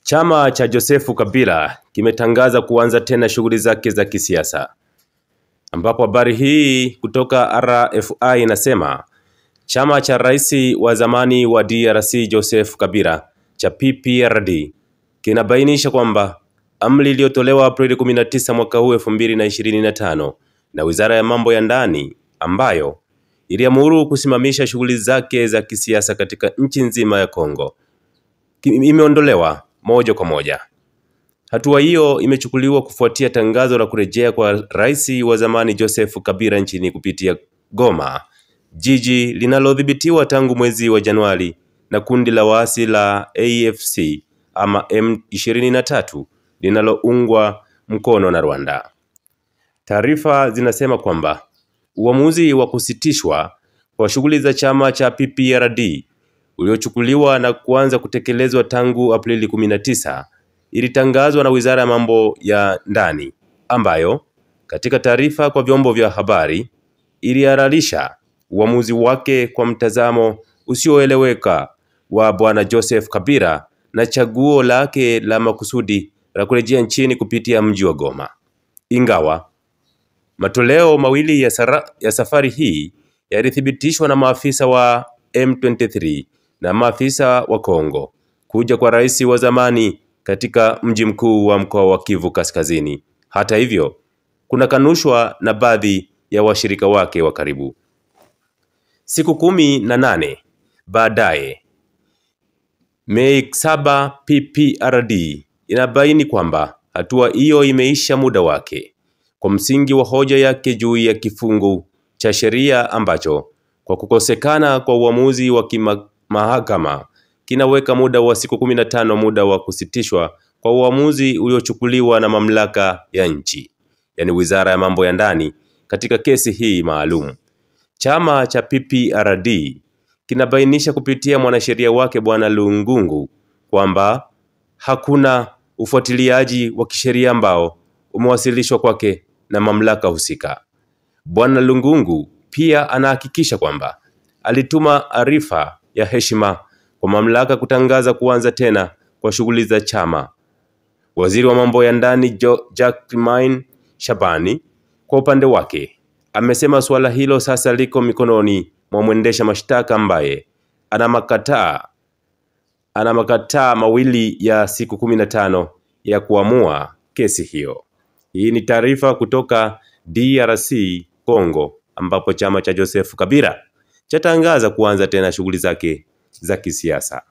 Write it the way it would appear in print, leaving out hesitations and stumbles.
Chama cha Joseph Kabila kimetangaza kuanza tena shughuli zake za kisiasa, ambapo habari hii kutoka RFI inasema chama cha rais wa zamani wa DRC Joseph Kabila cha PPRD kinabainisha kwamba amri iliyotolewa Aprili 19 mwaka huu 2025 na Wizara ya Mambo ya Ndani ambayo iliamuru kusimamisha shughuli zake za kisiasa katika nchi nzima ya Kongo imeondolewa moja kwa moja. Hatua hiyo imechukuliwa kufuatia tangazo la kurejea kwa rais wa zamani Joseph Kabila nchini kupitia Goma, jiji linalodhibitiwa tangu mwezi wa Januari na kundi la waasi la AFC ama M23 linaloungwa mkono na Rwanda. Taarifa zinasema kwamba uamuzi wa kusitishwa kwa shughuli za chama cha PPRD uliochukuliwa na kuanza kutekelezwa tangu Aprili 19 ilitangazwa na Wizara ya Mambo ya Ndani ambayo katika taarifa kwa vyombo vya habari ilihalalisha uamuzi wake kwa mtazamo usioeleweka wa bwana Joseph Kabila na chaguo lake la makusudi la kurejea nchini kupitia mji wa Goma. Ingawa matoleo mawili ya safari hii yalithibitishwa na maafisa wa M23 na maafisa wa Kongo kuja kwa rais wa zamani katika mji mkuu wa mkoa wa Kivu Kaskazini. Hata hivyo, kuna kanushwa na baadhi ya washirika wake wa karibu. Siku 18 baadaye, Mei 7, PPRD inabaini kwamba hatua hiyo imeisha muda wake kwa msingi wa hoja yake juu ya kifungu cha sheria ambacho kwa kukosekana kwa uamuzi wa mahakama kinaweka muda wa siku 15 muda wa kusitishwa kwa uamuzi uliochukuliwa na mamlaka ya nchi, yani Wizara ya Mambo ya Ndani katika kesi hii maalum. Chama cha PPRD kinabainisha kupitia mwanasheria wake Bwana Lungungu kwamba hakuna ufuatiliaji wa kisheria ambao umewasilishwa kwake na mamlaka husika. Bwana Lungungu pia anahakikisha kwamba alituma arifa ya heshima kwa mamlaka kutangaza kuanza tena kwa shughuli za chama. Waziri wa Mambo ya Ndani Jacquemain Shabani kwa upande wake amesema suala hilo sasa liko mikononi mwa mwendesha mashtaka ambaye ana makataa mawili ya siku 15 ya kuamua kesi hiyo. Hii ni taarifa kutoka DRC Kongo, ambapo chama cha Joseph Kabila chatangaza kuanza tena shughuli zake za kisiasa.